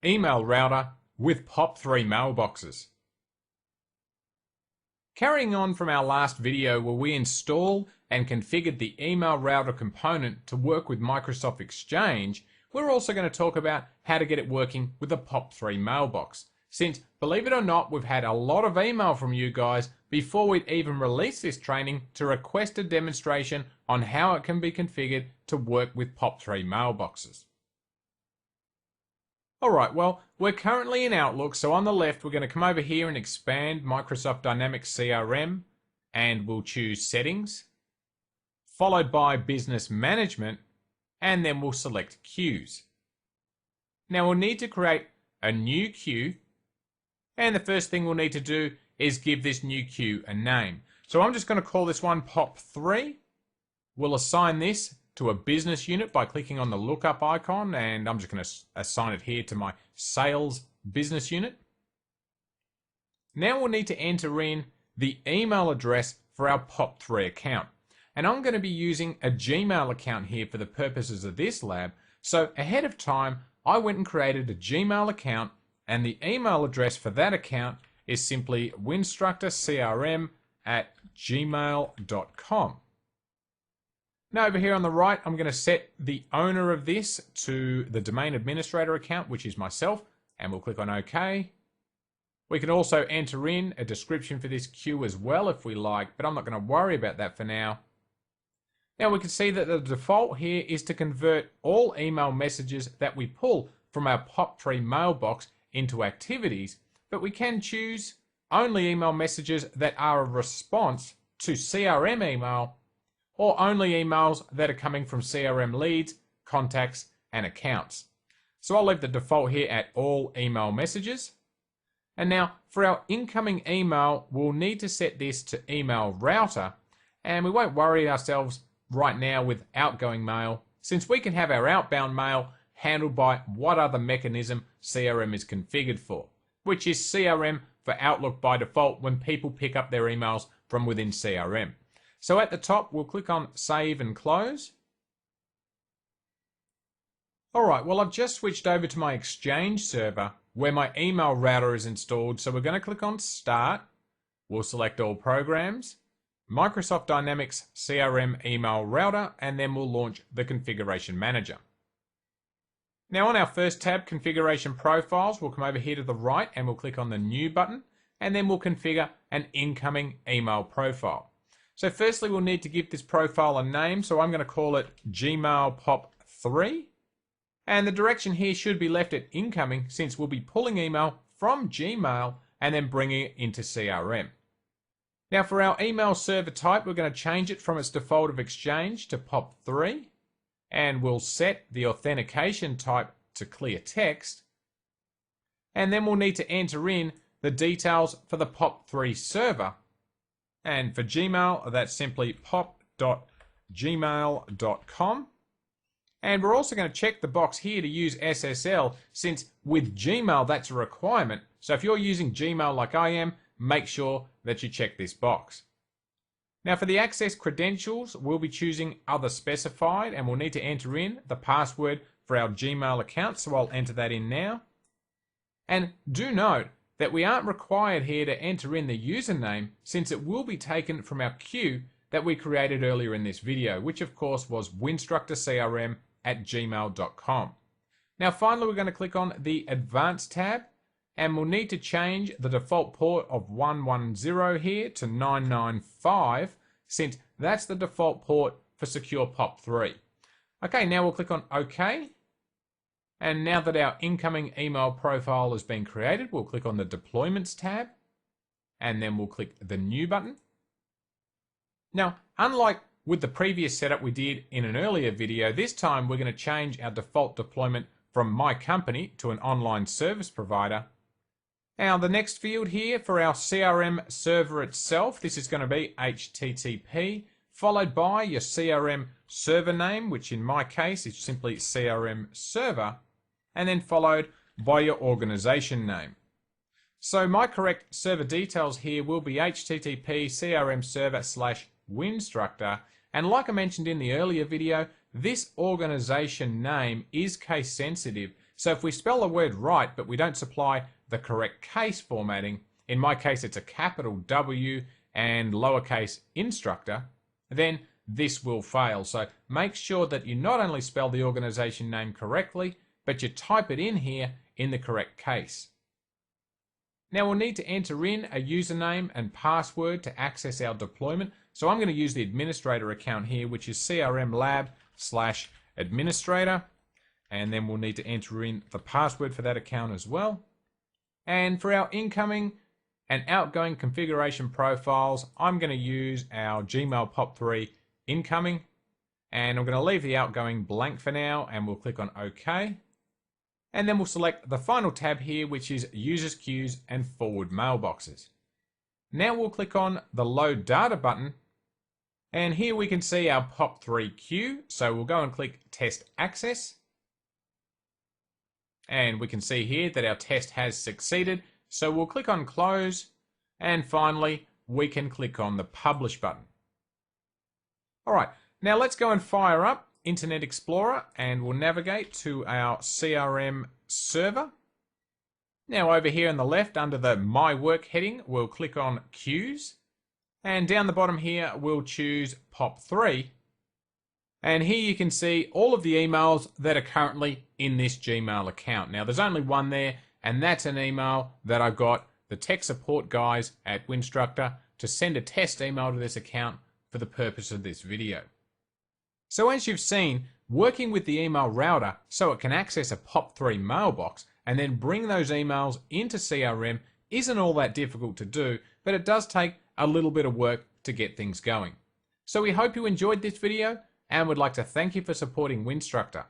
email router with POP3 mailboxes. Carrying on from our last video where we installed and configured the email router component to work with Microsoft Exchange, we're also going to talk about how to get it working with a POP3 mailbox. Since, believe it or not, we've had a lot of email from you guys before we'd even release this training to request a demonstration on how it can be configured to work with POP3 mailboxes. Alright, well, we're currently in Outlook, so on the left we're going to come over here and expand Microsoft Dynamics CRM, and we'll choose Settings, followed by Business Management, and then we'll select Queues. Now we'll need to create a new queue, and the first thing we'll need to do is give this new queue a name. So I'm just going to call this one POP3. We'll assign this to a business unit by clicking on the lookup icon, and I'm just going to assign it here to my sales business unit. Now we'll need to enter in the email address for our POP3 account. And I'm going to be using a Gmail account here for the purposes of this lab. So ahead of time, I went and created a Gmail account, and the email address for that account is simply winstructorcrm@gmail.com. Now over here on the right, I'm going to set the owner of this to the domain administrator account, which is myself, and we'll click on OK. We can also enter in a description for this queue as well if we like, but I'm not going to worry about that for now. Now we can see that the default here is to convert all email messages that we pull from our POP3 mailbox into activities, but we can choose only email messages that are a response to CRM email, or only emails that are coming from CRM leads, contacts, and accounts. So I'll leave the default here at all email messages. And now for our incoming email, we'll need to set this to email router, and we won't worry ourselves right now with outgoing mail, since we can have our outbound mail handled by what other mechanism CRM is configured for, which is CRM for Outlook by default when people pick up their emails from within CRM. So at the top, we'll click on Save and Close. Alright, well I've just switched over to my Exchange server where my email router is installed, so we're going to click on Start. We'll select All Programs, Microsoft Dynamics CRM Email Router, and then we'll launch the Configuration Manager. Now on our first tab, Configuration Profiles, we'll come over here to the right and we'll click on the New button, and then we'll configure an incoming email profile. So firstly, we'll need to give this profile a name, so I'm going to call it Gmail POP3. And the direction here should be left at incoming, since we'll be pulling email from Gmail and then bringing it into CRM. Now for our email server type, we're going to change it from its default of Exchange to POP3. And we'll set the authentication type to clear text. And then we'll need to enter in the details for the POP3 server. And for Gmail, that's simply pop.gmail.com. And we're also going to check the box here to use SSL, since with Gmail that's a requirement. So if you're using Gmail like I am, make sure that you check this box. Now for the access credentials, we'll be choosing Other Specified, and we'll need to enter in the password for our Gmail account, so I'll enter that in now. And do note that we aren't required here to enter in the username, since it will be taken from our queue that we created earlier in this video, which of course was winstructorcrm@gmail.com. Now finally, we're going to click on the Advanced tab, and we'll need to change the default port of 110 here to 995, since that's the default port for Secure POP3. Okay, now we'll click on OK. And now that our incoming email profile has been created, we'll click on the Deployments tab, and then we'll click the New button. Now, unlike with the previous setup we did in an earlier video, this time we're going to change our default deployment from My Company to an online service provider. Now, the next field here for our CRM server itself, this is going to be HTTP, followed by your CRM server name, which in my case is simply CRM Server, and then followed by your organization name. So my correct server details here will be HTTP CRM server /Winstructor, and like I mentioned in the earlier video, this organization name is case sensitive, So if we spell the word right, but we don't supply the correct case formatting, in my case it's a capital W and lowercase instructor, then this will fail. So make sure that you not only spell the organization name correctly, but you type it in here in the correct case. Now we'll need to enter in a username and password to access our deployment. So I'm going to use the administrator account here, which is crmlab/administrator. And then we'll need to enter in the password for that account as well. And for our incoming and outgoing configuration profiles, I'm going to use our Gmail POP3 incoming. And I'm going to leave the outgoing blank for now, and we'll click on OK. And then we'll select the final tab here, which is Users Queues and Forward Mailboxes. Now we'll click on the Load Data button, and here we can see our POP3 queue. So we'll go and click Test Access. And we can see here that our test has succeeded. So we'll click on Close, and finally we can click on the Publish button. All right, now let's go and fire up Internet Explorer, and we'll navigate to our CRM server. Now over here on the left under the My Work heading, we'll click on Queues, and down the bottom here we'll choose POP3, and here you can see all of the emails that are currently in this Gmail account. Now there's only one there, and that's an email that I got the tech support guys at Winstructor to send a test email to this account for the purpose of this video. So as you've seen, working with the email router so it can access a POP3 mailbox and then bring those emails into CRM isn't all that difficult to do, but it does take a little bit of work to get things going. So we hope you enjoyed this video and would like to thank you for supporting Winstructor.